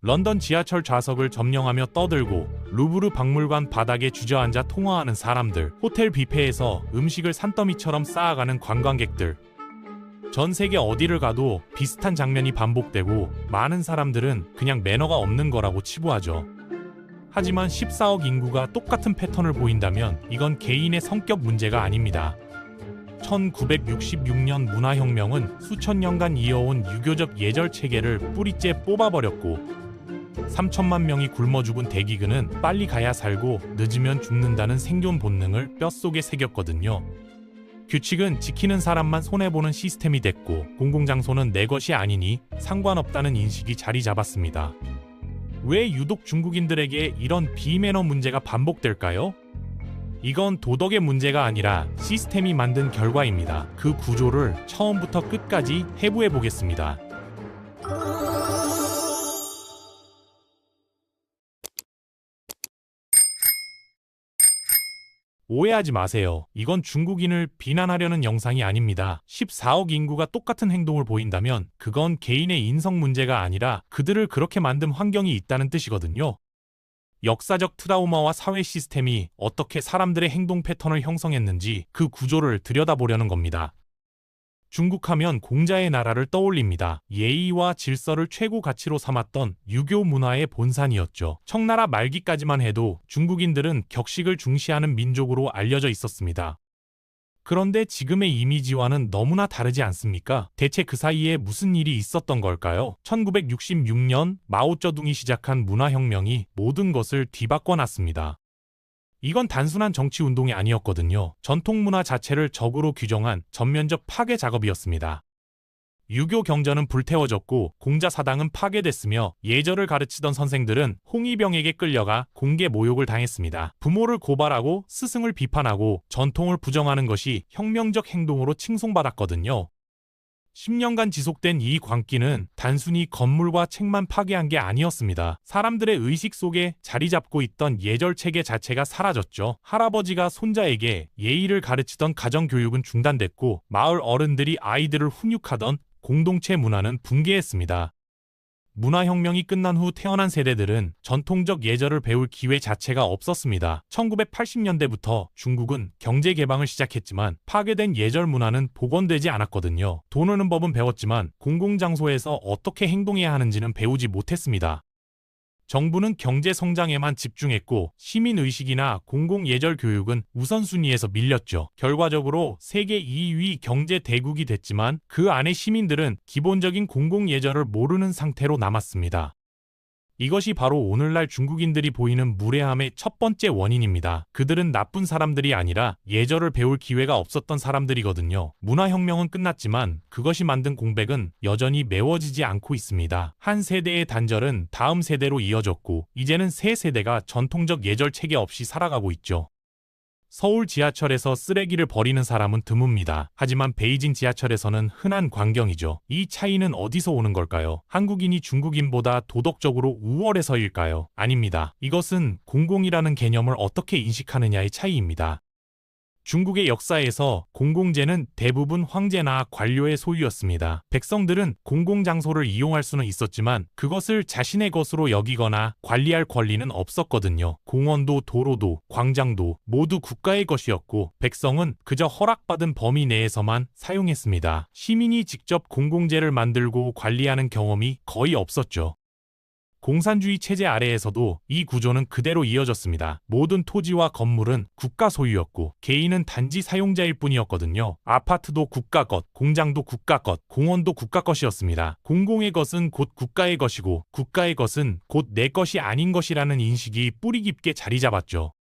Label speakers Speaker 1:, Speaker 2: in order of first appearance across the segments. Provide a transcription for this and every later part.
Speaker 1: 런던 지하철 좌석을 점령하며 떠들고 루브르 박물관 바닥에 주저앉아 통화하는 사람들, 호텔 뷔페에서 음식을 산더미처럼 쌓아가는 관광객들. 전 세계 어디를 가도 비슷한 장면이 반복되고 많은 사람들은 그냥 매너가 없는 거라고 치부하죠. 하지만 14억 인구가 똑같은 패턴을 보인다면 이건 개인의 성격 문제가 아닙니다. 1966년 문화혁명은 수천 년간 이어온 유교적 예절 체계를 뿌리째 뽑아버렸고 3천만 명이 굶어 죽은 대기근은 빨리 가야 살고 늦으면 죽는다는 생존 본능을 뼛속에 새겼거든요. 규칙은 지키는 사람만 손해보는 시스템이 됐고 공공장소는 내 것이 아니니 상관없다는 인식이 자리 잡았습니다. 왜 유독 중국인들에게 이런 비매너 문제가 반복될까요? 이건 도덕의 문제가 아니라 시스템이 만든 결과입니다. 그 구조를 처음부터 끝까지 해부해 보겠습니다. 오해하지 마세요. 이건 중국인을 비난하려는 영상이 아닙니다. 14억 인구가 똑같은 행동을 보인다면 그건 개인의 인성 문제가 아니라 그들을 그렇게 만든 환경이 있다는 뜻이거든요. 역사적 트라우마와 사회 시스템이 어떻게 사람들의 행동 패턴을 형성했는지 그 구조를 들여다보려는 겁니다. 중국하면 공자의 나라를 떠올립니다. 예의와 질서를 최고 가치로 삼았던 유교 문화의 본산이었죠. 청나라 말기까지만 해도 중국인들은 격식을 중시하는 민족으로 알려져 있었습니다. 그런데 지금의 이미지와는 너무나 다르지 않습니까? 대체 그 사이에 무슨 일이 있었던 걸까요? 1966년 마오쩌둥이 시작한 문화혁명이 모든 것을 뒤바꿔 놨습니다. 이건 단순한 정치운동이 아니었거든요. 전통문화 자체를 적으로 규정한 전면적 파괴 작업이었습니다. 유교 경전은 불태워졌고 공자사당은 파괴됐으며 예절을 가르치던 선생들은 홍위병에게 끌려가 공개 모욕을 당했습니다. 부모를 고발하고 스승을 비판하고 전통을 부정하는 것이 혁명적 행동으로 칭송받았거든요. 10년간 지속된 이 광기는 단순히 건물과 책만 파괴한 게 아니었습니다. 사람들의 의식 속에 자리 잡고 있던 예절 체계 자체가 사라졌죠. 할아버지가 손자에게 예의를 가르치던 가정교육은 중단됐고 마을 어른들이 아이들을 훈육하던 공동체 문화는 붕괴했습니다. 문화혁명이 끝난 후 태어난 세대들은 전통적 예절을 배울 기회 자체가 없었습니다. 1980년대부터 중국은 경제 개방을 시작했지만 파괴된 예절 문화는 복원되지 않았거든요. 돈 오는 법은 배웠지만 공공장소에서 어떻게 행동해야 하는지는 배우지 못했습니다. 정부는 경제 성장에만 집중했고 시민의식이나 공공예절 교육은 우선순위에서 밀렸죠. 결과적으로 세계 2위 경제 대국이 됐지만 그 안에 시민들은 기본적인 공공예절을 모르는 상태로 남았습니다. 이것이 바로 오늘날 중국인들이 보이는 무례함의 첫 번째 원인입니다. 그들은 나쁜 사람들이 아니라 예절을 배울 기회가 없었던 사람들이거든요. 문화혁명은 끝났지만 그것이 만든 공백은 여전히 메워지지 않고 있습니다. 한 세대의 단절은 다음 세대로 이어졌고 이제는 새 세대가 전통적 예절 체계 없이 살아가고 있죠. 서울 지하철에서 쓰레기를 버리는 사람은 드뭅니다. 하지만 베이징 지하철에서는 흔한 광경이죠. 이 차이는 어디서 오는 걸까요? 한국인이 중국인보다 도덕적으로 우월해서일까요? 아닙니다. 이것은 공공이라는 개념을 어떻게 인식하느냐의 차이입니다. 중국의 역사에서 공공재는 대부분 황제나 관료의 소유였습니다. 백성들은 공공장소를 이용할 수는 있었지만 그것을 자신의 것으로 여기거나 관리할 권리는 없었거든요. 공원도 도로도 광장도 모두 국가의 것이었고 백성은 그저 허락받은 범위 내에서만 사용했습니다. 시민이 직접 공공재를 만들고 관리하는 경험이 거의 없었죠. 공산주의 체제 아래에서도 이 구조는 그대로 이어졌습니다. 모든 토지와 건물은 국가 소유였고 개인은 단지 사용자일 뿐이었거든요. 아파트도 국가 것, 공장도 국가 것, 공원도 국가 것이었습니다. 공공의 것은 곧 국가의 것이고 국가의 것은 곧 내 것이 아닌 것이라는 인식이 뿌리 깊게 자리 잡았죠.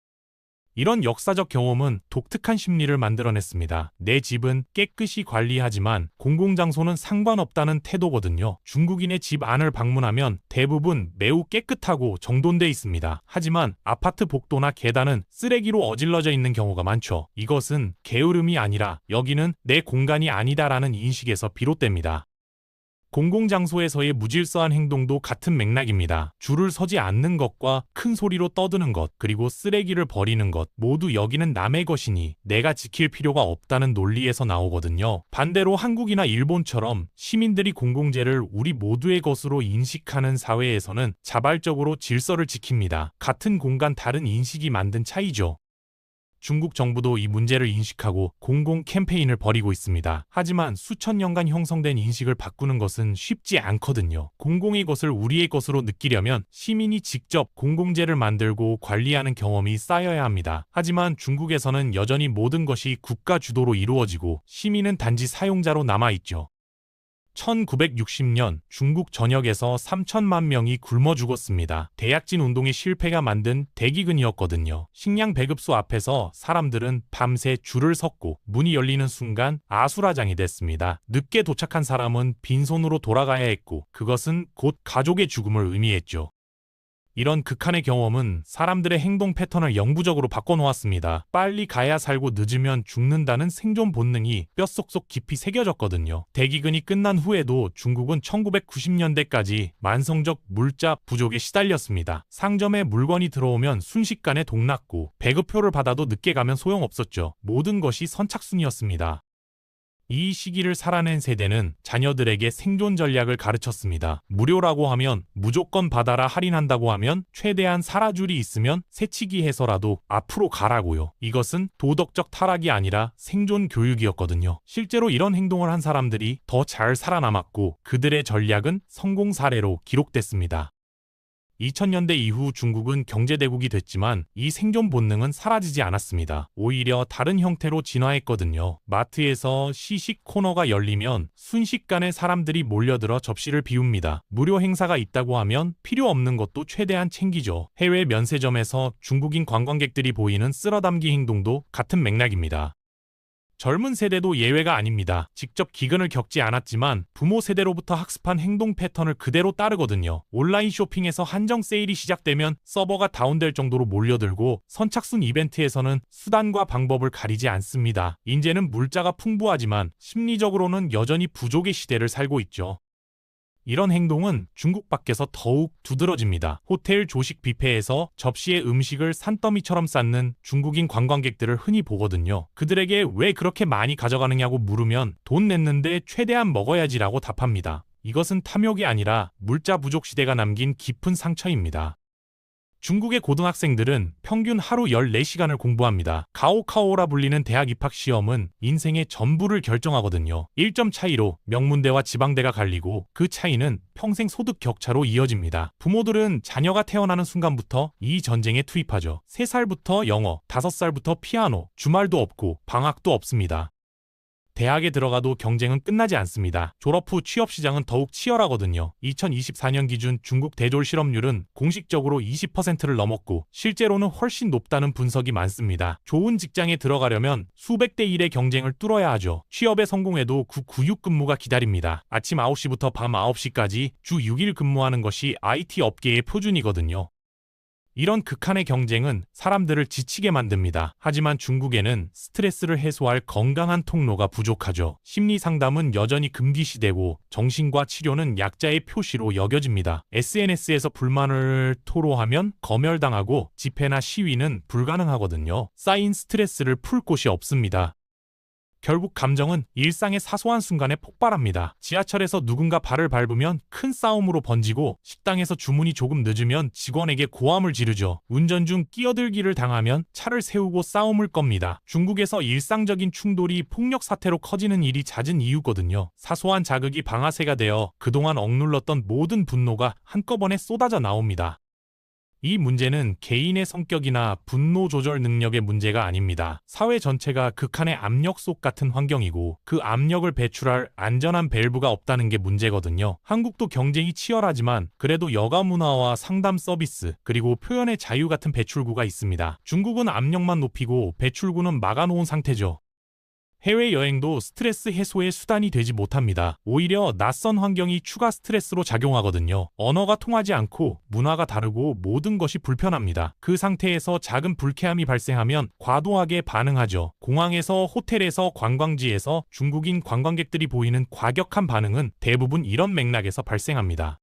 Speaker 1: 이런 역사적 경험은 독특한 심리를 만들어냈습니다. 내 집은 깨끗이 관리하지만 공공장소는 상관없다는 태도거든요. 중국인의 집 안을 방문하면 대부분 매우 깨끗하고 정돈돼 있습니다. 하지만 아파트 복도나 계단은 쓰레기로 어질러져 있는 경우가 많죠. 이것은 게으름이 아니라 여기는 내 공간이 아니다라는 인식에서 비롯됩니다. 공공장소에서의 무질서한 행동도 같은 맥락입니다. 줄을 서지 않는 것과 큰 소리로 떠드는 것, 그리고 쓰레기를 버리는 것, 모두 여기는 남의 것이니 내가 지킬 필요가 없다는 논리에서 나오거든요. 반대로 한국이나 일본처럼 시민들이 공공재를 우리 모두의 것으로 인식하는 사회에서는 자발적으로 질서를 지킵니다. 같은 공간 다른 인식이 만든 차이죠. 중국 정부도 이 문제를 인식하고 공공 캠페인을 벌이고 있습니다. 하지만 수천 년간 형성된 인식을 바꾸는 것은 쉽지 않거든요. 공공의 것을 우리의 것으로 느끼려면 시민이 직접 공공재를 만들고 관리하는 경험이 쌓여야 합니다. 하지만 중국에서는 여전히 모든 것이 국가 주도로 이루어지고 시민은 단지 사용자로 남아있죠. 1960년 중국 전역에서 3천만 명이 굶어 죽었습니다. 대약진 운동의 실패가 만든 대기근이었거든요. 식량 배급소 앞에서 사람들은 밤새 줄을 섰고 문이 열리는 순간 아수라장이 됐습니다. 늦게 도착한 사람은 빈손으로 돌아가야 했고 그것은 곧 가족의 죽음을 의미했죠. 이런 극한의 경험은 사람들의 행동 패턴을 영구적으로 바꿔놓았습니다. 빨리 가야 살고 늦으면 죽는다는 생존 본능이 뼛속속 깊이 새겨졌거든요. 대기근이 끝난 후에도 중국은 1990년대까지 만성적 물자 부족에 시달렸습니다. 상점에 물건이 들어오면 순식간에 동났고 배급표를 받아도 늦게 가면 소용없었죠. 모든 것이 선착순이었습니다. 이 시기를 살아낸 세대는 자녀들에게 생존 전략을 가르쳤습니다. 무료라고 하면 무조건 받아라, 할인한다고 하면 최대한 살아줄이 있으면 새치기 해서라도 앞으로 가라고요. 이것은 도덕적 타락이 아니라 생존 교육이었거든요. 실제로 이런 행동을 한 사람들이 더 잘 살아남았고 그들의 전략은 성공 사례로 기록됐습니다. 2000년대 이후 중국은 경제대국이 됐지만 이 생존 본능은 사라지지 않았습니다. 오히려 다른 형태로 진화했거든요. 마트에서 시식 코너가 열리면 순식간에 사람들이 몰려들어 접시를 비웁니다. 무료 행사가 있다고 하면 필요 없는 것도 최대한 챙기죠. 해외 면세점에서 중국인 관광객들이 보이는 쓸어담기 행동도 같은 맥락입니다. 젊은 세대도 예외가 아닙니다. 직접 기근을 겪지 않았지만 부모 세대로부터 학습한 행동 패턴을 그대로 따르거든요. 온라인 쇼핑에서 한정 세일이 시작되면 서버가 다운될 정도로 몰려들고 선착순 이벤트에서는 수단과 방법을 가리지 않습니다. 인제는 물자가 풍부하지만 심리적으로는 여전히 부족의 시대를 살고 있죠. 이런 행동은 중국 밖에서 더욱 두드러집니다. 호텔 조식 뷔페에서 접시에 음식을 산더미처럼 쌓는 중국인 관광객들을 흔히 보거든요. 그들에게 왜 그렇게 많이 가져가느냐고 물으면 돈 냈는데 최대한 먹어야지라고 답합니다. 이것은 탐욕이 아니라 물자 부족 시대가 남긴 깊은 상처입니다. 중국의 고등학생들은 평균 하루 14시간을 공부합니다. 가오카오라 불리는 대학 입학 시험은 인생의 전부를 결정하거든요. 1점 차이로 명문대와 지방대가 갈리고 그 차이는 평생 소득 격차로 이어집니다. 부모들은 자녀가 태어나는 순간부터 이 전쟁에 투입하죠. 3살부터 영어, 5살부터 피아노, 주말도 없고 방학도 없습니다. 대학에 들어가도 경쟁은 끝나지 않습니다. 졸업 후 취업 시장은 더욱 치열하거든요. 2024년 기준 중국 대졸 실업률은 공식적으로 20%를 넘었고 실제로는 훨씬 높다는 분석이 많습니다. 좋은 직장에 들어가려면 수백 대 1의 경쟁을 뚫어야 하죠. 취업에 성공해도 구육 근무가 기다립니다. 아침 9시부터 밤 9시까지 주 6일 근무하는 것이 IT 업계의 표준이거든요. 이런 극한의 경쟁은 사람들을 지치게 만듭니다. 하지만 중국에는 스트레스를 해소할 건강한 통로가 부족하죠. 심리 상담은 여전히 금기시되고 정신과 치료는 약자의 표시로 여겨집니다. SNS에서 불만을 토로하면 검열당하고 집회나 시위는 불가능하거든요. 쌓인 스트레스를 풀 곳이 없습니다. 결국 감정은 일상의 사소한 순간에 폭발합니다. 지하철에서 누군가 발을 밟으면 큰 싸움으로 번지고 식당에서 주문이 조금 늦으면 직원에게 고함을 지르죠. 운전 중 끼어들기를 당하면 차를 세우고 싸움을 겁니다. 중국에서 일상적인 충돌이 폭력 사태로 커지는 일이 잦은 이유거든요. 사소한 자극이 방아쇠가 되어 그동안 억눌렀던 모든 분노가 한꺼번에 쏟아져 나옵니다. 이 문제는 개인의 성격이나 분노 조절 능력의 문제가 아닙니다. 사회 전체가 극한의 압력 속 같은 환경이고 그 압력을 배출할 안전한 밸브가 없다는 게 문제거든요. 한국도 경쟁이 치열하지만 그래도 여가 문화와 상담 서비스 그리고 표현의 자유 같은 배출구가 있습니다. 중국은 압력만 높이고 배출구는 막아놓은 상태죠. 해외여행도 스트레스 해소의 수단이 되지 못합니다. 오히려 낯선 환경이 추가 스트레스로 작용하거든요. 언어가 통하지 않고 문화가 다르고 모든 것이 불편합니다. 그 상태에서 작은 불쾌함이 발생하면 과도하게 반응하죠. 공항에서, 호텔에서, 관광지에서 중국인 관광객들이 보이는 과격한 반응은 대부분 이런 맥락에서 발생합니다.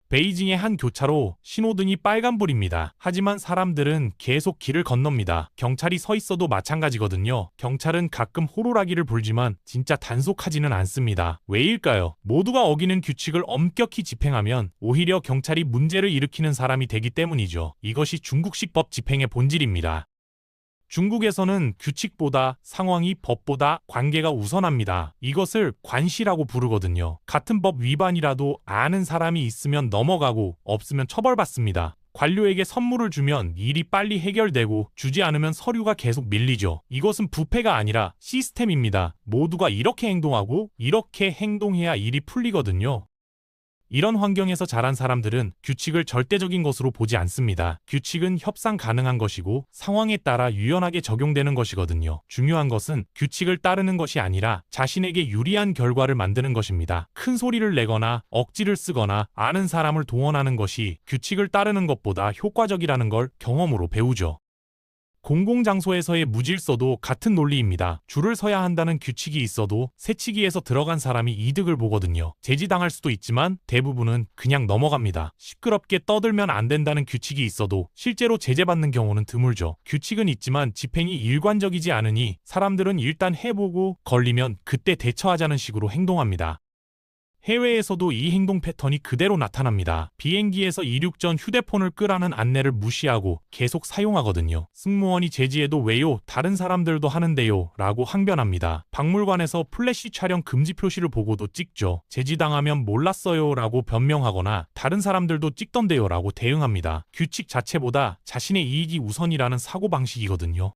Speaker 1: 베이징의 한 교차로 신호등이 빨간불입니다. 하지만 사람들은 계속 길을 건넙니다. 경찰이 서 있어도 마찬가지거든요. 경찰은 가끔 호루라기를 불지만 진짜 단속하지는 않습니다. 왜일까요? 모두가 어기는 규칙을 엄격히 집행하면 오히려 경찰이 문제를 일으키는 사람이 되기 때문이죠. 이것이 중국식 법 집행의 본질입니다. 중국에서는 규칙보다 상황이 법보다 관계가 우선합니다. 이것을 관시라고 부르거든요. 같은 법 위반이라도 아는 사람이 있으면 넘어가고 없으면 처벌받습니다. 관료에게 선물을 주면 일이 빨리 해결되고 주지 않으면 서류가 계속 밀리죠. 이것은 부패가 아니라 시스템입니다. 모두가 이렇게 행동하고 이렇게 행동해야 일이 풀리거든요. 이런 환경에서 자란 사람들은 규칙을 절대적인 것으로 보지 않습니다. 규칙은 협상 가능한 것이고 상황에 따라 유연하게 적용되는 것이거든요. 중요한 것은 규칙을 따르는 것이 아니라 자신에게 유리한 결과를 만드는 것입니다. 큰 소리를 내거나 억지를 쓰거나 아는 사람을 동원하는 것이 규칙을 따르는 것보다 효과적이라는 걸 경험으로 배우죠. 공공장소에서의 무질서도 같은 논리입니다. 줄을 서야 한다는 규칙이 있어도 새치기에서 들어간 사람이 이득을 보거든요. 제지당할 수도 있지만 대부분은 그냥 넘어갑니다. 시끄럽게 떠들면 안 된다는 규칙이 있어도 실제로 제재받는 경우는 드물죠. 규칙은 있지만 집행이 일관적이지 않으니 사람들은 일단 해보고 걸리면 그때 대처하자는 식으로 행동합니다. 해외에서도 이 행동 패턴이 그대로 나타납니다. 비행기에서 이륙 전 휴대폰을 끄라는 안내를 무시하고 계속 사용하거든요. 승무원이 제지해도 왜요? 다른 사람들도 하는데요? 라고 항변합니다. 박물관에서 플래시 촬영 금지 표시를 보고도 찍죠. 제지당하면 몰랐어요 라고 변명하거나 다른 사람들도 찍던데요 라고 대응합니다. 규칙 자체보다 자신의 이익이 우선이라는 사고방식이거든요.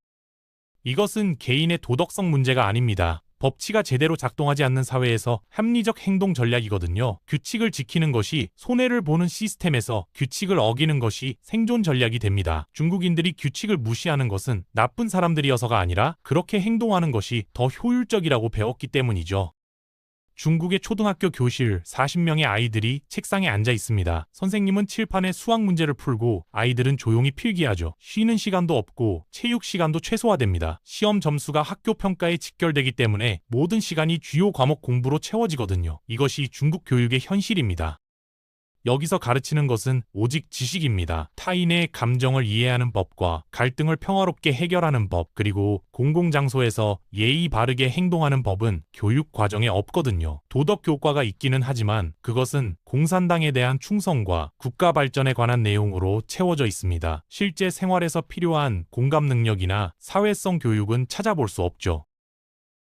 Speaker 1: 이것은 개인의 도덕성 문제가 아닙니다. 법치가 제대로 작동하지 않는 사회에서 합리적 행동 전략이거든요. 규칙을 지키는 것이 손해를 보는 시스템에서 규칙을 어기는 것이 생존 전략이 됩니다. 중국인들이 규칙을 무시하는 것은 나쁜 사람들이어서가 아니라 그렇게 행동하는 것이 더 효율적이라고 배웠기 때문이죠. 중국의 초등학교 교실 40명의 아이들이 책상에 앉아 있습니다. 선생님은 칠판에 수학 문제를 풀고 아이들은 조용히 필기하죠. 쉬는 시간도 없고 체육 시간도 최소화됩니다. 시험 점수가 학교 평가에 직결되기 때문에 모든 시간이 주요 과목 공부로 채워지거든요. 이것이 중국 교육의 현실입니다. 여기서 가르치는 것은 오직 지식입니다. 타인의 감정을 이해하는 법과 갈등을 평화롭게 해결하는 법, 그리고 공공장소에서 예의 바르게 행동하는 법은 교육 과정에 없거든요. 도덕 교과가 있기는 하지만 그것은 공산당에 대한 충성과 국가 발전에 관한 내용으로 채워져 있습니다. 실제 생활에서 필요한 공감 능력이나 사회성 교육은 찾아볼 수 없죠.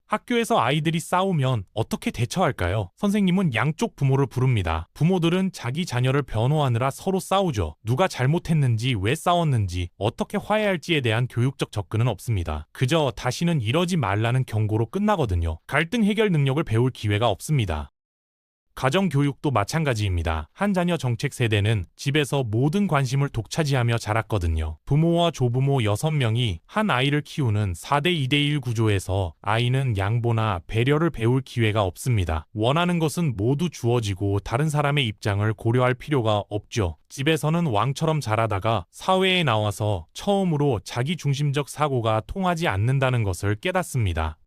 Speaker 1: 학교에서 아이들이 싸우면 어떻게 대처할까요? 선생님은 양쪽 부모를 부릅니다. 부모들은 자기 자녀를 변호하느라 서로 싸우죠. 누가 잘못했는지, 왜 싸웠는지, 어떻게 화해할지에 대한 교육적 접근은 없습니다. 그저 다시는 이러지 말라는 경고로 끝나거든요. 갈등 해결 능력을 배울 기회가 없습니다. 가정교육도 마찬가지입니다. 한 자녀 정책 세대는 집에서 모든 관심을 독차지하며 자랐거든요. 부모와 조부모 6명이 한 아이를 키우는 4대 2대1 구조에서 아이는 양보나 배려를 배울 기회가 없습니다. 원하는 것은 모두 주어지고 다른 사람의 입장을 고려할 필요가 없죠. 집에서는 왕처럼 자라다가 사회에 나와서 처음으로 자기중심적 사고가 통하지 않는다는 것을 깨닫습니다.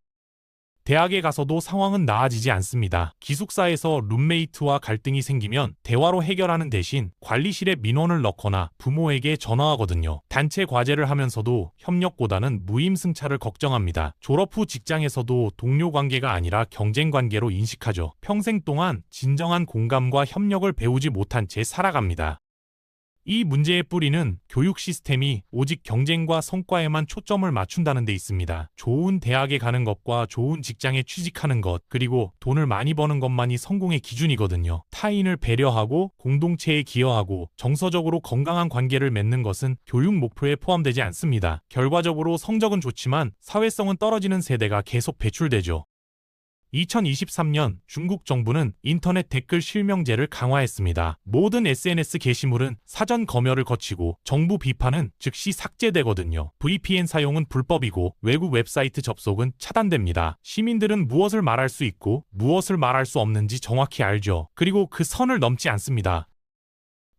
Speaker 1: 대학에 가서도 상황은 나아지지 않습니다. 기숙사에서 룸메이트와 갈등이 생기면 대화로 해결하는 대신 관리실에 민원을 넣거나 부모에게 전화하거든요. 단체 과제를 하면서도 협력보다는 무임승차를 걱정합니다. 졸업 후 직장에서도 동료 관계가 아니라 경쟁 관계로 인식하죠. 평생 동안 진정한 공감과 협력을 배우지 못한 채 살아갑니다. 이 문제의 뿌리는 교육 시스템이 오직 경쟁과 성과에만 초점을 맞춘다는 데 있습니다. 좋은 대학에 가는 것과 좋은 직장에 취직하는 것, 그리고 돈을 많이 버는 것만이 성공의 기준이거든요. 타인을 배려하고 공동체에 기여하고 정서적으로 건강한 관계를 맺는 것은 교육 목표에 포함되지 않습니다. 결과적으로 성적은 좋지만 사회성은 떨어지는 세대가 계속 배출되죠. 2023년 중국 정부는 인터넷 댓글 실명제를 강화했습니다. 모든 SNS 게시물은 사전 검열을 거치고 정부 비판은 즉시 삭제되거든요. VPN 사용은 불법이고 외국 웹사이트 접속은 차단됩니다. 시민들은 무엇을 말할 수 있고 무엇을 말할 수 없는지 정확히 알죠. 그리고 그 선을 넘지 않습니다.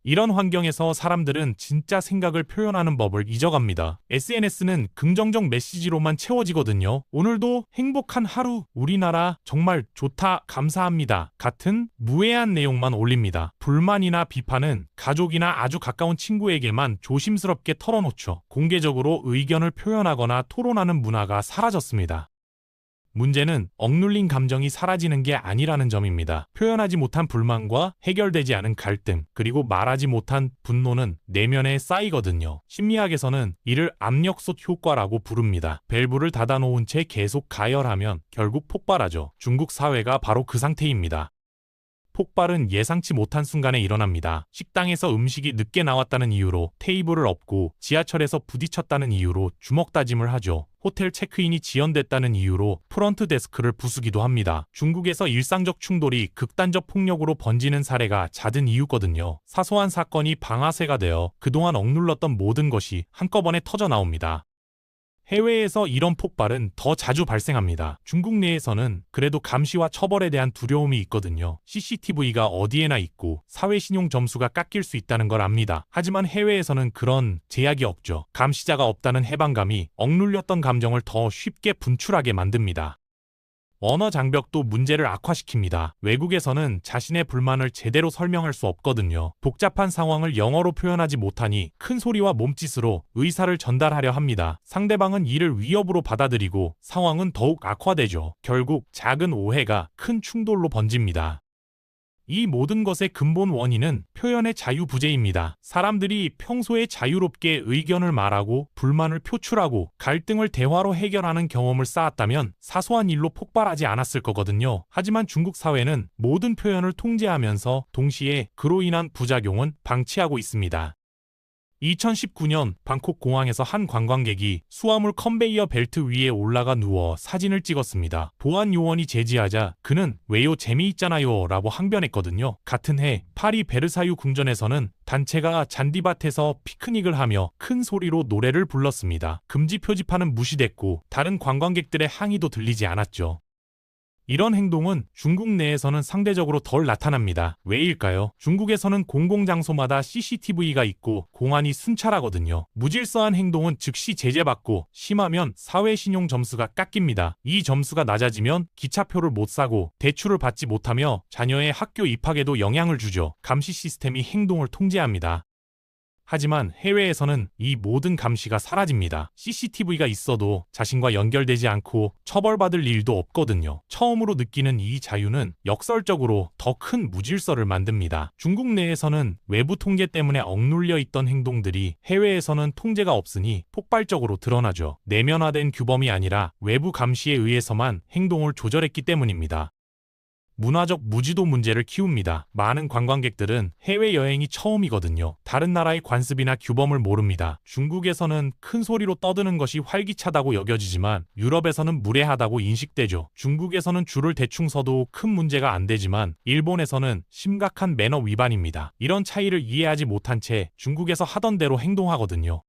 Speaker 1: 이런 환경에서 사람들은 진짜 생각을 표현하는 법을 잊어갑니다. SNS는 긍정적 메시지로만 채워지거든요. 오늘도 행복한 하루, 우리나라 정말 좋다, 감사합니다 같은 무해한 내용만 올립니다. 불만이나 비판은 가족이나 아주 가까운 친구에게만 조심스럽게 털어놓죠. 공개적으로 의견을 표현하거나 토론하는 문화가 사라졌습니다. 문제는 억눌린 감정이 사라지는 게 아니라는 점입니다. 표현하지 못한 불만과 해결되지 않은 갈등, 그리고 말하지 못한 분노는 내면에 쌓이거든요. 심리학에서는 이를 압력솥 효과라고 부릅니다. 밸브를 닫아놓은 채 계속 가열하면 결국 폭발하죠. 중국 사회가 바로 그 상태입니다. 폭발은 예상치 못한 순간에 일어납니다. 식당에서 음식이 늦게 나왔다는 이유로 테이블을 엎고 지하철에서 부딪혔다는 이유로 주먹 다짐을 하죠. 호텔 체크인이 지연됐다는 이유로 프런트 데스크를 부수기도 합니다. 중국에서 일상적 충돌이 극단적 폭력으로 번지는 사례가 잦은 이유거든요. 사소한 사건이 방아쇠가 되어 그동안 억눌렀던 모든 것이 한꺼번에 터져 나옵니다. 해외에서 이런 폭발은 더 자주 발생합니다. 중국 내에서는 그래도 감시와 처벌에 대한 두려움이 있거든요. CCTV가 어디에나 있고 사회 신용 점수가 깎일 수 있다는 걸 압니다. 하지만 해외에서는 그런 제약이 없죠. 감시자가 없다는 해방감이 억눌렸던 감정을 더 쉽게 분출하게 만듭니다. 언어 장벽도 문제를 악화시킵니다. 외국에서는 자신의 불만을 제대로 설명할 수 없거든요. 복잡한 상황을 영어로 표현하지 못하니 큰 소리와 몸짓으로 의사를 전달하려 합니다. 상대방은 이를 위협으로 받아들이고 상황은 더욱 악화되죠. 결국 작은 오해가 큰 충돌로 번집니다. 이 모든 것의 근본 원인은 표현의 자유 부재입니다. 사람들이 평소에 자유롭게 의견을 말하고 불만을 표출하고 갈등을 대화로 해결하는 경험을 쌓았다면 사소한 일로 폭발하지 않았을 거거든요. 하지만 중국 사회는 모든 표현을 통제하면서 동시에 그로 인한 부작용은 방치하고 있습니다. 2019년 방콕 공항에서 한 관광객이 수화물 컨베이어 벨트 위에 올라가 누워 사진을 찍었습니다. 보안 요원이 제지하자 그는 "왜요, 재미있잖아요 라고 항변했거든요. 같은 해 파리 베르사유 궁전에서는 단체가 잔디밭에서 피크닉을 하며 큰 소리로 노래를 불렀습니다. 금지 표지판은 무시됐고 다른 관광객들의 항의도 들리지 않았죠. 이런 행동은 중국 내에서는 상대적으로 덜 나타납니다. 왜일까요? 중국에서는 공공장소마다 CCTV가 있고 공안이 순찰하거든요. 무질서한 행동은 즉시 제재받고 심하면 사회 신용 점수가 깎입니다. 이 점수가 낮아지면 기차표를 못 사고 대출을 받지 못하며 자녀의 학교 입학에도 영향을 주죠. 감시 시스템이 행동을 통제합니다. 하지만 해외에서는 이 모든 감시가 사라집니다. CCTV가 있어도 자신과 연결되지 않고 처벌받을 일도 없거든요. 처음으로 느끼는 이 자유는 역설적으로 더 큰 무질서를 만듭니다. 중국 내에서는 외부 통제 때문에 억눌려 있던 행동들이 해외에서는 통제가 없으니 폭발적으로 드러나죠. 내면화된 규범이 아니라 외부 감시에 의해서만 행동을 조절했기 때문입니다. 문화적 무지도 문제를 키웁니다. 많은 관광객들은 해외여행이 처음이거든요. 다른 나라의 관습이나 규범을 모릅니다. 중국에서는 큰 소리로 떠드는 것이 활기차다고 여겨지지만 유럽에서는 무례하다고 인식되죠. 중국에서는 줄을 대충 서도 큰 문제가 안 되지만 일본에서는 심각한 매너 위반입니다. 이런 차이를 이해하지 못한 채 중국에서 하던 대로 행동하거든요.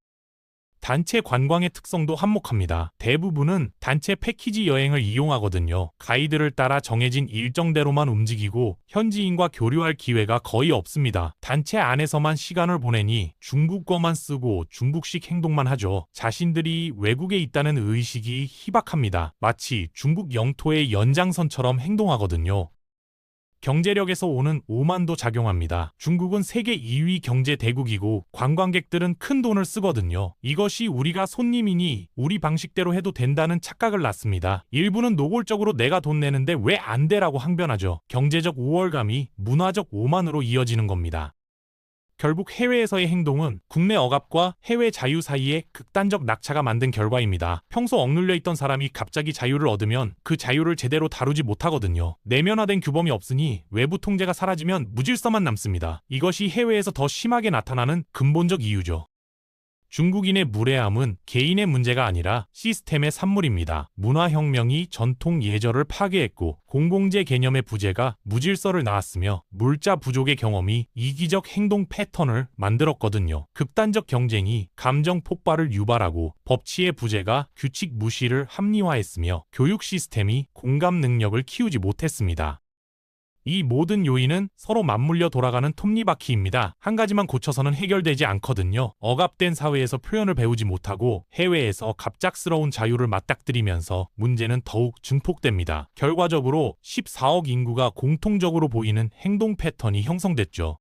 Speaker 1: 단체 관광의 특성도 한몫합니다. 대부분은 단체 패키지 여행을 이용하거든요. 가이드를 따라 정해진 일정대로만 움직이고 현지인과 교류할 기회가 거의 없습니다. 단체 안에서만 시간을 보내니 중국어만 쓰고 중국식 행동만 하죠. 자신들이 외국에 있다는 의식이 희박합니다. 마치 중국 영토의 연장선처럼 행동하거든요. 경제력에서 오는 오만도 작용합니다. 중국은 세계 2위 경제 대국이고 관광객들은 큰 돈을 쓰거든요. 이것이 우리가 손님이니 우리 방식대로 해도 된다는 착각을 낳습니다. 일부는 노골적으로 내가 돈 내는데 왜 안 돼라고 항변하죠. 경제적 우월감이 문화적 오만으로 이어지는 겁니다. 결국 해외에서의 행동은 국내 억압과 해외 자유 사이의 극단적 낙차가 만든 결과입니다. 평소 억눌려 있던 사람이 갑자기 자유를 얻으면 그 자유를 제대로 다루지 못하거든요. 내면화된 규범이 없으니 외부 통제가 사라지면 무질서만 남습니다. 이것이 해외에서 더 심하게 나타나는 근본적 이유죠. 중국인의 무례함은 개인의 문제가 아니라 시스템의 산물입니다. 문화혁명이 전통 예절을 파괴했고 공공재 개념의 부재가 무질서를 낳았으며 물자 부족의 경험이 이기적 행동 패턴을 만들었거든요. 극단적 경쟁이 감정 폭발을 유발하고 법치의 부재가 규칙 무시를 합리화했으며 교육 시스템이 공감 능력을 키우지 못했습니다. 이 모든 요인은 서로 맞물려 돌아가는 톱니바퀴입니다. 한 가지만 고쳐서는 해결되지 않거든요. 억압된 사회에서 표현을 배우지 못하고 해외에서 갑작스러운 자유를 맞닥뜨리면서 문제는 더욱 증폭됩니다. 결과적으로 14억 인구가 공통적으로 보이는 행동 패턴이 형성됐죠.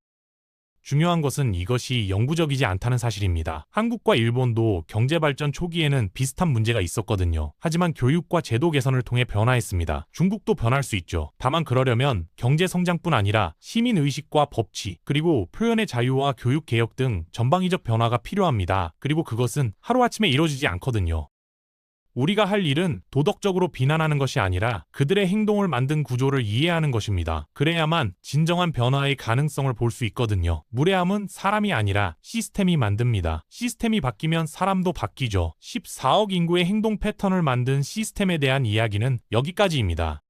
Speaker 1: 중요한 것은 이것이 영구적이지 않다는 사실입니다. 한국과 일본도 경제발전 초기에는 비슷한 문제가 있었거든요. 하지만 교육과 제도 개선을 통해 변화했습니다. 중국도 변할 수 있죠. 다만 그러려면 경제성장뿐 아니라 시민의식과 법치, 그리고 표현의 자유와 교육개혁 등 전방위적 변화가 필요합니다. 그리고 그것은 하루아침에 이루어지지 않거든요. 우리가 할 일은 도덕적으로 비난하는 것이 아니라 그들의 행동을 만든 구조를 이해하는 것입니다. 그래야만 진정한 변화의 가능성을 볼 수 있거든요. 무례함은 사람이 아니라 시스템이 만듭니다. 시스템이 바뀌면 사람도 바뀌죠. 14억 인구의 행동 패턴을 만든 시스템에 대한 이야기는 여기까지입니다.